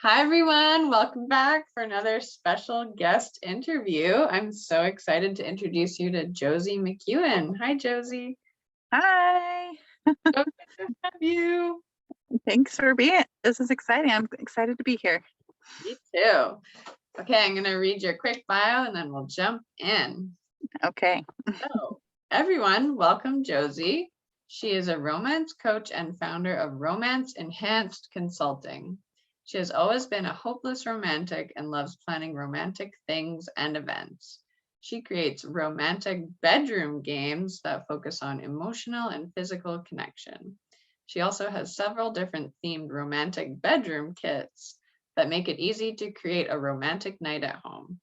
Hi, everyone. Welcome back for another special guest interview. I'm so excited to introduce you to Josie McEwen. Hi, Josie. Hi. So good to have you. Thanks for being. This is exciting. I'm excited to be here. Me too. Okay, I'm going to read your quick bio and then we'll jump in. Okay. So, everyone, welcome Josie. She is a romance coach and founder of Romance Enhanced Consulting. She has always been a hopeless romantic and loves planning romantic things and events. She creates romantic bedroom games that focus on emotional and physical connection. She also has several different themed romantic bedroom kits that make it easy to create a romantic night at home.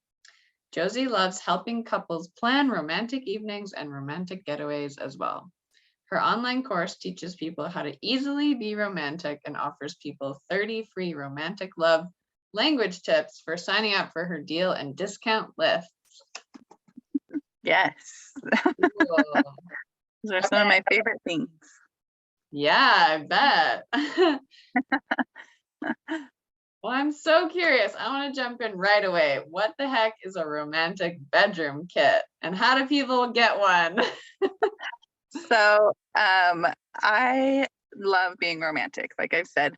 Josie loves helping couples plan romantic evenings and romantic getaways as well. Her online course teaches people how to easily be romantic and offers people 30 free romantic love language tips for signing up for her deal and discount list. Yes. Cool. Those are some of Okay. my favorite things. Yeah, I bet. Well, I'm so curious. I want to jump in right away. What the heck is a romantic bedroom kit? And how do people get one? So, I love being romantic, like I've said,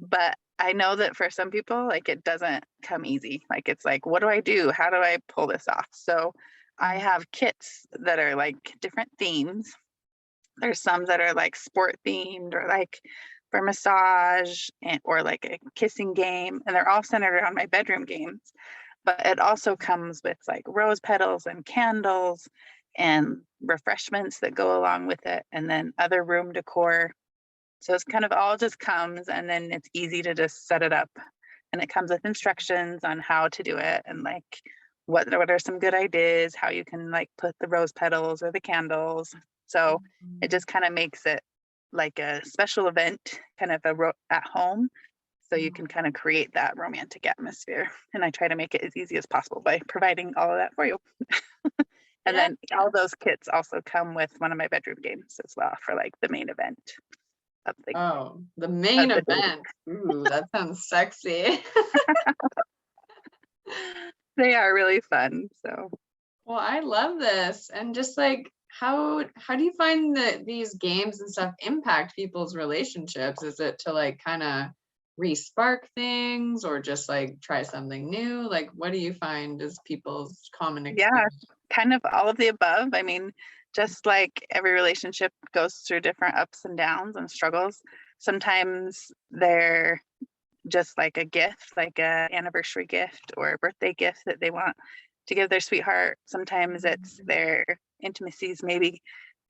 but I know that for some people, like it doesn't come easy. Like it's like, what do I do? How do I pull this off? So I have kits that are like different themes. There's some that are like sport themed or like for massage and or like a kissing game, and they're all centered around my bedroom games. But it also comes with like rose petals and candles and refreshments that go along with it, and then other room decor. So it's kind of all just comes, and then it's easy to just set it up. And it comes with instructions on how to do it and like what are some good ideas, how you can like put the rose petals or the candles. So it just kind of makes it like a special event, kind of at home. So you can kind of create that romantic atmosphere. And I try to make it as easy as possible by providing all of that for you. And Yeah. then all those kits also come with one of my bedroom games as well for like the main event of the Oh, the of main the day. event. Ooh, that sounds sexy. They are really fun. So Well, I love this. And just like how do you find that these games and stuff impact people's relationships? Is it to like kind of re-spark things or just like try something new? Like what do you find is people's common yeah, experience? kind of all of the above. I mean, just like every relationship goes through different ups and downs and struggles. Sometimes they're just like a gift, like a anniversary gift or a birthday gift that they want to give their sweetheart. Sometimes it's their intimacies maybe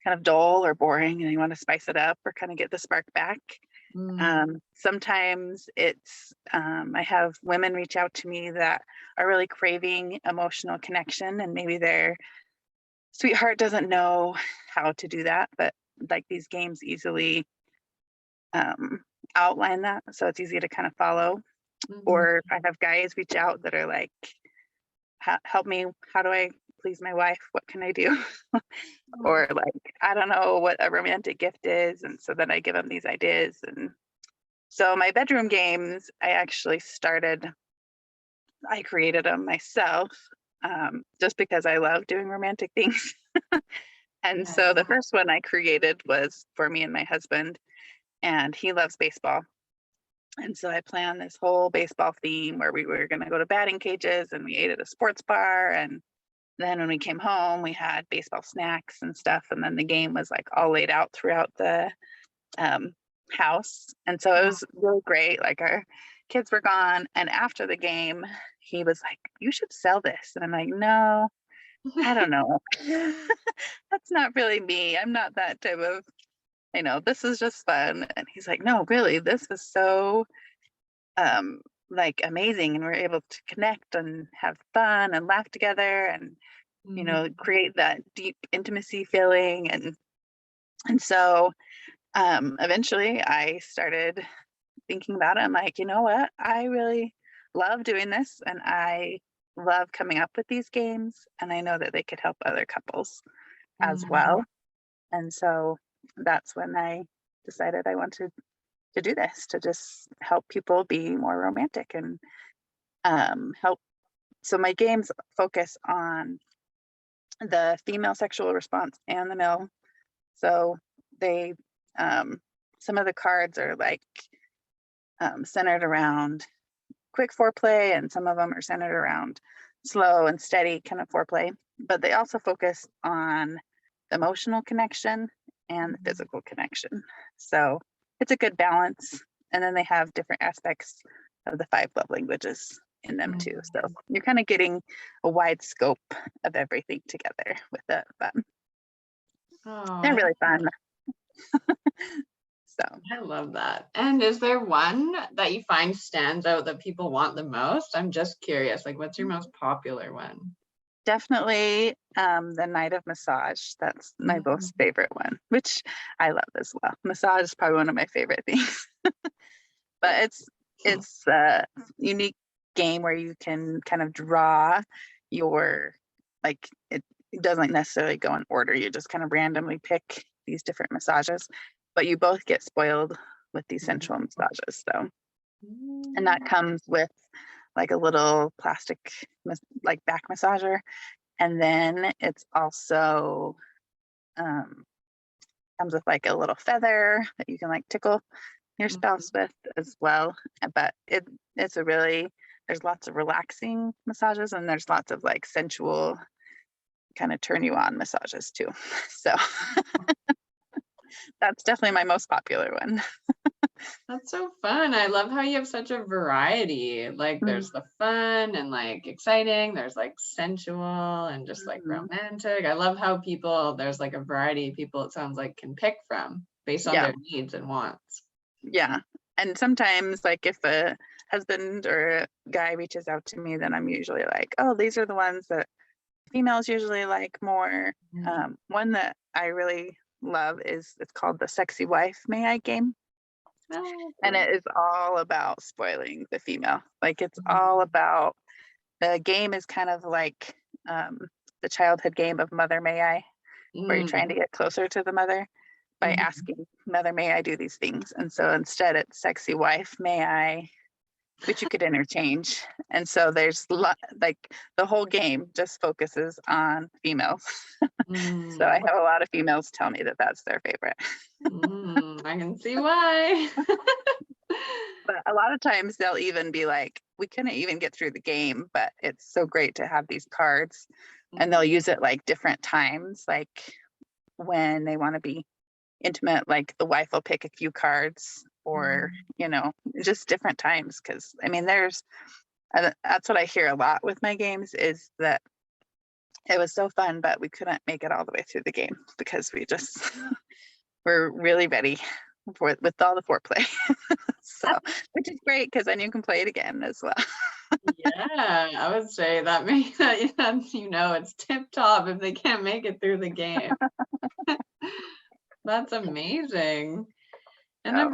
kind of dull or boring and they want to spice it up or kind of get the spark back. Mm, Sometimes it's I have women reach out to me that are really craving emotional connection and maybe their sweetheart doesn't know how to do that, but like these games easily um, outline that, so it's easy to kind of follow. mhm, Or I have guys reach out that are like, Help me, how do I please my wife? What can I do?" Or like, I don't know what a romantic gift is, and so then I give them these ideas. And so my bedroom games, I created them myself, just because I love doing romantic things. And yeah. so the first one I created was for me and my husband, and he loves baseball. And so I planned this whole baseball theme where we were going to go to batting cages and we ate at a sports bar. And then when we came home, we had baseball snacks and stuff. And then the game was like all laid out throughout the um, house. And so it was really great. Like our kids were gone. And after the game, he was like, "You should sell this." And I'm like, "No, I don't know." That's not really me. I'm not that type of, this is just fun. And he's like, "No, really, this is so um like amazing, and we're able to connect and have fun and laugh together and Mhm. create that deep intimacy feeling." And so eventually I started thinking about it. I'm like, you know what, I really love doing this and I love coming up with these games, and I know that they could help other couples as Mhm. well. And so that's when I decided I wanted to do this, to just help people be more romantic and help. So my games focus on the female sexual response and the male. So they, um, some of the cards are like centered around quick foreplay, and some of them are centered around slow and steady kind of foreplay. But they also focus on the emotional connection and the physical connection. So it's a good balance. And then they have different aspects of the 5 love languages in them too. So you're kind of getting a wide scope of everything together with it. But they're Oh, really fun. So I love that. And is there one that you find stands out that people want the most? I'm just curious, like what's your most popular one? definitely the night of massage. That's my most favorite one, which I love as well. Massage is probably one of my favorite things. But it's a unique game where you can kind of draw your, like, it doesn't necessarily go in order. You just kind of randomly pick these different massages, but you both get spoiled with these sensual massages. So, and that comes with like a little plastic like back massager, and then it's also comes with like a little feather that you can like tickle your spouse with as well. But it's a really, there's lots of relaxing massages, and there's lots of like sensual kind of turn you on massages too. So that's definitely my most popular one. That's so fun. I love how you have such a variety. Like Mhm. there's the fun and like exciting, there's like sensual and just like romantic. I love how people, there's like a variety of people, it sounds like, can pick from based on Yeah, their needs and wants. yeah. And sometimes like if a husband or a guy reaches out to me, then I'm usually like, oh, these are the ones that females usually like more. One that I really love is, it's called the Sexy Wife May I game. Oh, And cool. it is all about spoiling the female. Like it's all about, the game is kind of like um, the childhood game of Mother May I, where you're trying to Mm, get closer to the mother by mhm. asking, Mother May I do these things? And so instead it's Sexy Wife May I, which you could interchange. And so there's like the whole game just focuses on females. So I Mm, have a lot of females tell me that that's their favorite. I can see why. But a lot of times they'll even be like, we couldn't even get through the game, but it's so great to have these cards. And they'll Mhm, use it like different times, like when they want to be intimate, like the wife will pick a few cards, or, mhm. just different times. Cause I mean, that's what I hear a lot with my games, is that it was so fun, but we couldn't make it all the way through the game because we just were really ready with all the foreplay. So, which is great because then you can play it again as well. Yeah, I would say that makes that, it's tip top if they can't make it through the game. That's amazing. And So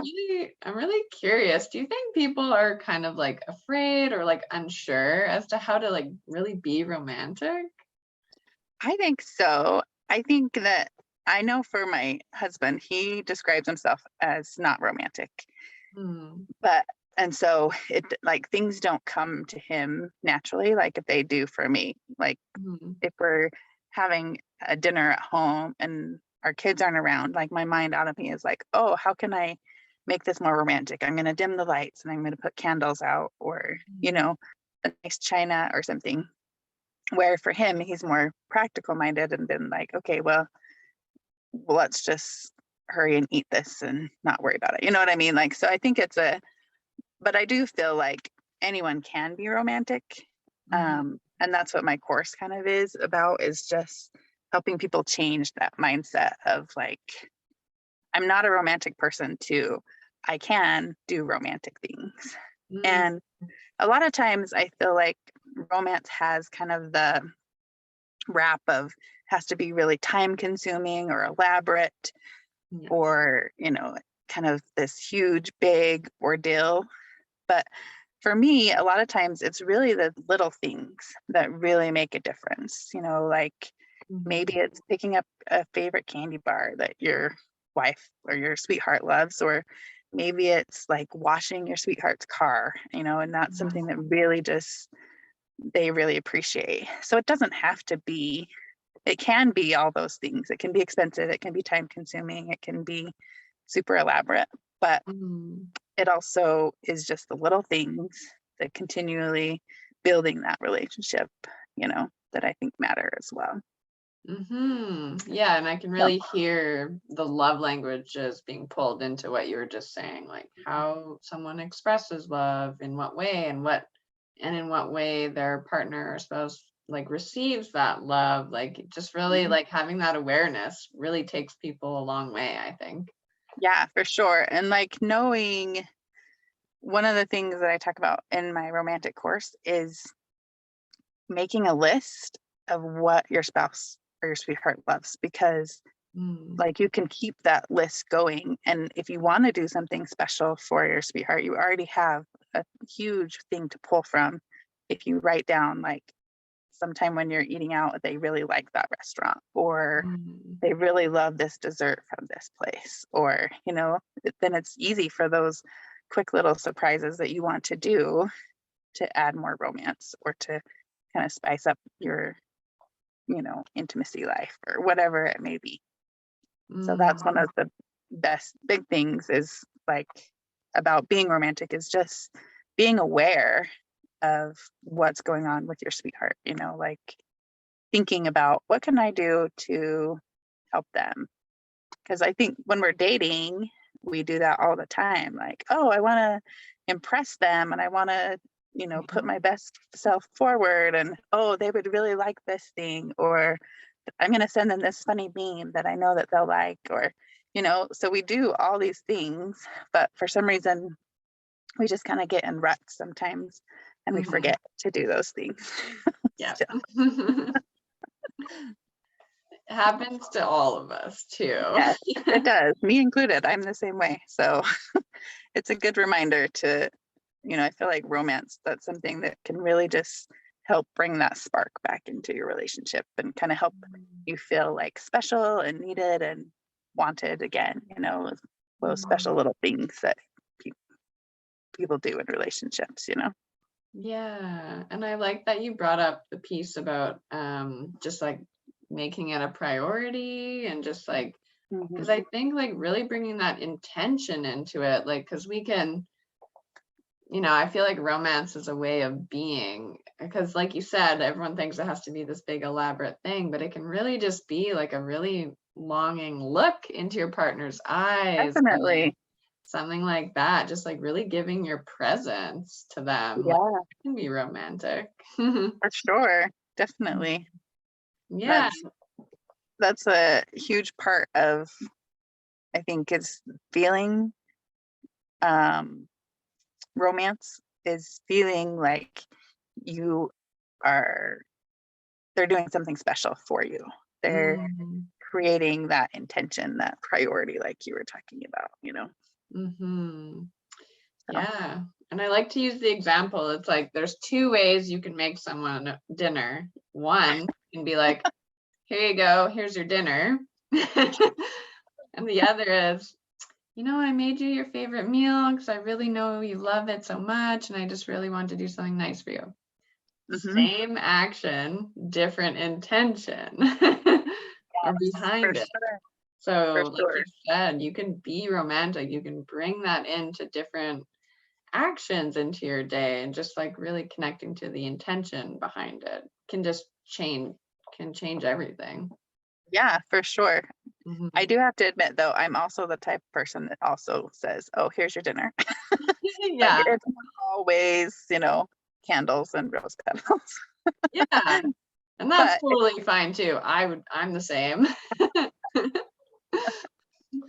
I'm really curious. Do you think people are kind of like afraid or like unsure as to how to like really be romantic? I think so. I think that, I know for my husband, he describes himself as not romantic, Hmm. but, and so it, like, things don't come to him naturally like if they do for me. Like Hmm. if we're having a dinner at home and our kids aren't around, like my mind out of me is like, oh, how can I make this more romantic? I'm going to dim the lights and I'm going to put candles out, or, a nice china or something. Where for him, he's more practical minded and been like, okay, well, let's just hurry and eat this and not worry about it. You know what I mean? Like, so I think but I do feel like anyone can be romantic. Hmm. And that's what my course kind of is about, is just helping people change that mindset of like, I'm not a romantic person, to I can do romantic things. Hmm. And a lot of times I feel like romance has kind of the wrap of, has to be really time consuming or elaborate, Yes. or kind of this huge big ordeal. But for me, a lot of times it's really the little things that really make a difference. Like maybe Hmm. it's picking up a favorite candy bar that your wife or your sweetheart loves, or maybe it's like washing your sweetheart's car, and that's something that really just they really appreciate. So it doesn't have to be, it can be all those things. It can be expensive, it can be time consuming, it can be super elaborate, but Mm. it also is just the little things that continually building that relationship, that I think matter as well. Yeah, and I can So, really hear the love languages being pulled into what you were just saying, like how someone expresses love, in what way, and in what way their partner or spouse like receives that love. Like just really mhm. like having that awareness really takes people a long way, I think. Yeah, for sure. And like knowing one of the things that I talk about in my romantic course is making a list of what your spouse or your sweetheart loves, because Mm. like you can keep that list going, and if you want to do something special for your sweetheart, you already have a huge thing to pull from. If you write down like sometime when you're eating out, they really like that restaurant, or Mm. they really love this dessert from this place, or then it's easy for those quick little surprises that you want to do to add more romance, or to kind of spice up your intimacy life, or whatever it may be. So that's one Mm. of the best big things is like about being romantic, is just being aware of what's going on with your sweetheart, like thinking about what can I do to help them. Because I think when we're dating, we do that all the time. Like, oh, I want to impress them, and I want to, put my best self forward. And oh, they would really like this thing. Or I'm going to send them this funny meme that I know that they'll like. Or, so we do all these things. But for some reason, we just kind of get in ruts sometimes, and we Mhm. forget to do those things. Yeah. So, Happens to all of us too. yes, it does. Me included. I'm the same way. So it's a good reminder to, I feel like romance, that's something that can really just help bring that spark back into your relationship, and kind of help you feel like special and needed and wanted again, those special Mm. little things that pe- people do in relationships. Yeah, and I like that you brought up the piece about just like making it a priority and just like Hmm. because I think like really bringing that intention into it, like because we can, I feel like romance is a way of being because like you said, everyone thinks it has to be this big elaborate thing, but it can really just be like a really longing look into your partner's eyes, Definitely. something like that, just like really giving your presence to them, like Yeah, it can be romantic. for sure. Definitely. Yeah. That's a huge part of, I think, is feeling um romance, is feeling like you are they're doing something special for you. They're Mhm. creating that intention, that priority, like you were talking about. Mhm. So, Yeah. And I like to use the example. It's like there's two ways you can make someone dinner. One can be like, here you go, here's your dinner. And the other is, I made you your favorite meal because I really know you love it so much, and I just really want to do something nice for you. hmm, Same action, different intention or yes, for behind it. sure, for So, like you sure. said, you can be romantic, you can bring that into different actions into your day, and just like really connecting to the intention behind it can just change everything. Yeah, for sure. I Mhm. do have to admit, though, I'm also the type of person that also says, "Oh, here's your dinner." Like, Yeah, it's not always, candles and rose petals. yeah, and that's But it's totally fine too. I'm the same.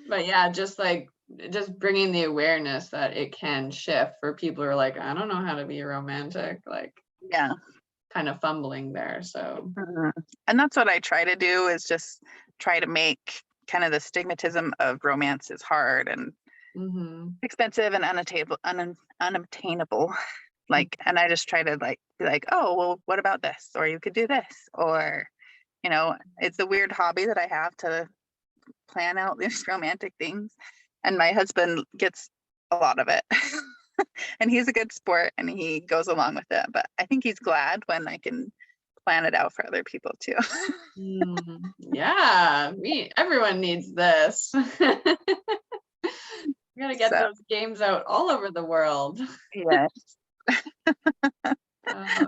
But yeah, just like just bringing the awareness that it can shift for people who are like, I don't know how to be romantic, like yeah. kind of fumbling there. So, Mhm. And that's what I try to do, is just try to make kind of the stigmatism of romance is hard and mhm. expensive and unobtainable. Like, and I just try to like be like, oh, well, what about this? Or you could do this. Or, it's a weird hobby that I have to plan out these romantic things. And my husband gets a lot of it. And he's a good sport and he goes along with it. But I think he's glad when I can plan it out for other people too. Yeah, everyone needs this. We gotta get So those games out all over the world. yes. Uh,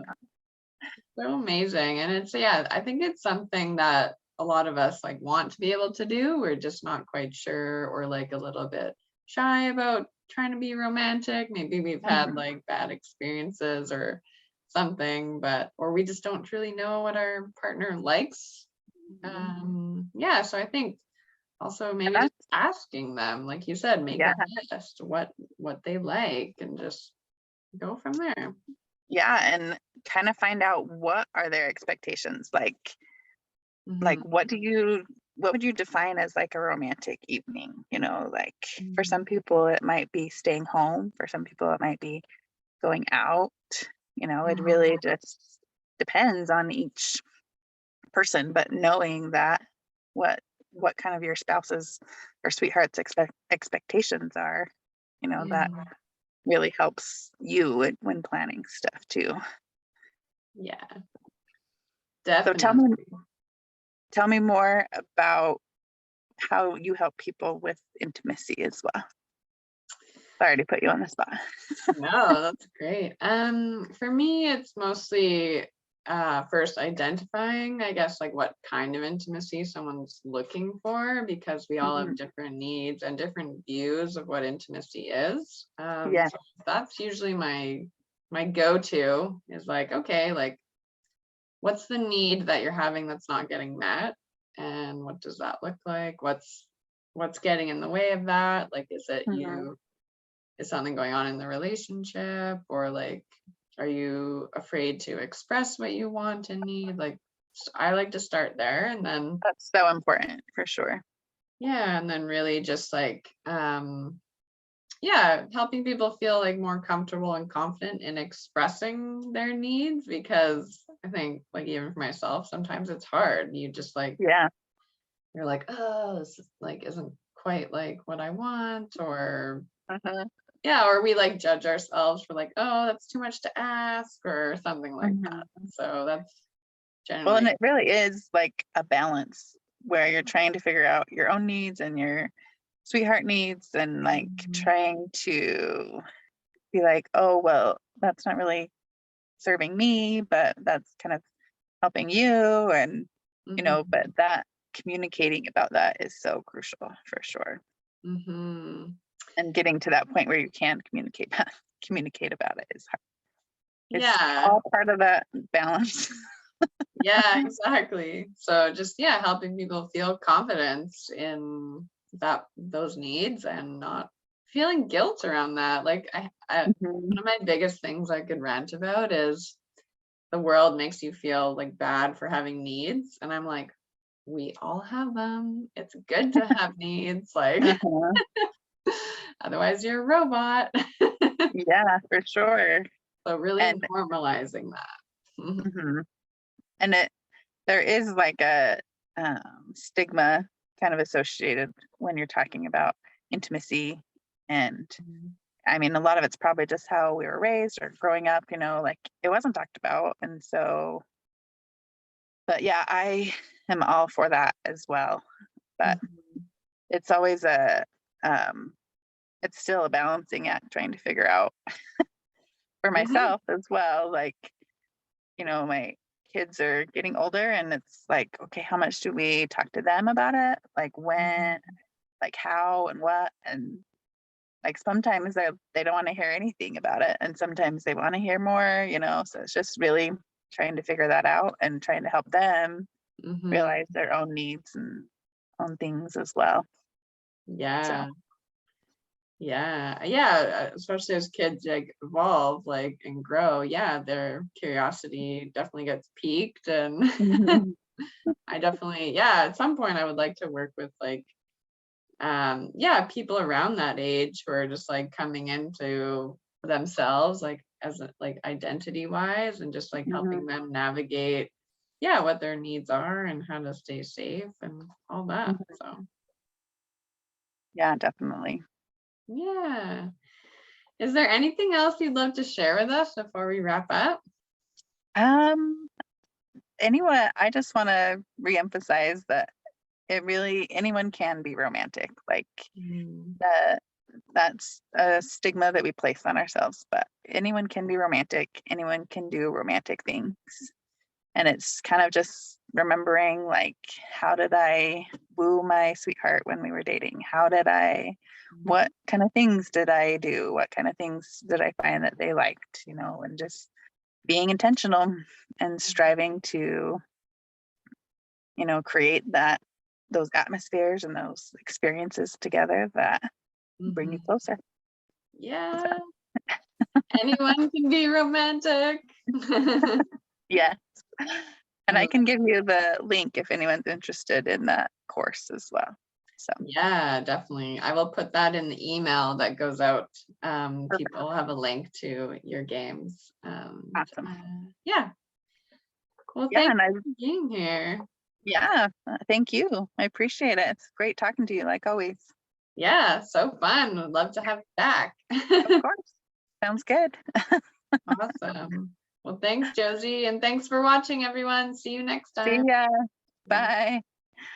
so amazing. And yeah, I think it's something that a lot of us like want to be able to do. We're just not quite sure or like a little bit shy about trying to be romantic. Maybe we've had like bad experiences or something, or we just don't truly know what our partner likes. Yeah, so I think also maybe just asking them, like you said, make a list what they like and just go from there. Yeah, and kind of find out what are their expectations. Like Mhm. what would you define as like a romantic evening? Like for some people it might be staying home, for some people it might be going out. It really just depends on each person, but knowing that what kind of your spouse's or sweetheart's expectations are, that Yeah. really helps you when planning stuff too. Yeah, So definitely. tell me more about how you help people with intimacy as well. Sorry to put you on the spot. No, that's great. For me, it's mostly first identifying, I guess, like what kind of intimacy someone's looking for, because we all Mhm. have different needs and different views of what intimacy is. Yeah. So that's usually my go-to is like, okay, like what's the need that you're having that's not getting met, and what does that look like? What's getting in the way of that? Like, Mhm. is something going on in the relationship, or like are you afraid to express what you want and need? Like, I like to start there, and then That's so important for sure. yeah, and then really just like yeah, helping people feel like more comfortable and confident in expressing their needs, because I think like even for myself sometimes it's hard. You just like Yeah. you're like, oh, this is, like isn't quite like what I want, or Mhm. yeah, or we like judge ourselves for like, oh, that's too much to ask or something like that. Mhm. So that's Well, and generally it really is like a balance where you're trying to figure out your own needs and your sweetheart needs and like Mhm, trying to be like, oh, well, that's not really serving me, but that's kind of helping you. And, mhm, but that communicating about that is so crucial for sure. mhm. And getting to that point where you can communicate about it is Yeah, all part of that balance. yeah, exactly. So just yeah, helping people feel confidence in those needs and not feeling guilt around that. Like Mhm. one of my biggest things I could rant about is the world makes you feel like bad for having needs, and I'm like, we all have them. It's good to have needs, like Uh-huh. otherwise you're a robot. Yeah, for sure. So really And normalizing that. mhm. And there is like a stigma kind of associated when you're talking about intimacy. And Mhm. I mean, a lot of it's probably just how we were raised or growing up, like it wasn't talked about. And so, but yeah, I am all for that as well. But Mhm. it's always um, it's still a balancing act trying to figure out for Mhm. myself as well. Like, my kids are getting older and it's like, okay, how much do we talk to them about it? Like when, Mhm. like how and what? And like sometimes they don't want to hear anything about it. And sometimes they want to hear more, so it's just really trying to figure that out and trying to help them Mhm. realize their own needs and own things as well. So Yeah. Yeah, especially as kids like evolve, like and grow, yeah, their curiosity definitely gets piqued, and mhm. I definitely, yeah, at some point I would like to work with like yeah, people around that age who are just like coming into themselves like like identity wise, and just like Mhm. helping them navigate yeah, what their needs are and how to stay safe and all that. Mhm. So Yeah, definitely. yeah. Is there anything else you'd love to share with us before we wrap up? Um, anyone, I just want to reemphasize that anyone can be romantic. Like Mm, that, that's a stigma that we place on ourselves, but anyone can be romantic. Anyone can do romantic things. And it's kind of just remembering, like, how did I woo my sweetheart when we were dating? What kind of things did I do? What kind of things did I find that they liked, and just being intentional and striving to, create those atmospheres and those experiences together that bring you mhm. closer. So, Yeah, anyone can be romantic. yeah. And I I can give you the link if anyone's interested in that course as well. So Yeah, definitely. I will put that in the email that goes out. perfect. People will have a link to your games. Awesome. Yeah. Well, Yeah, thanks and I for being here. yeah, thank you. I appreciate it. It's great talking to you like always. Yeah, so fun. Would love to have you back. Of course. Sounds good. Awesome. Well, thanks, Josie, and thanks for watching, everyone. See you next See time. ya. Bye. Bye.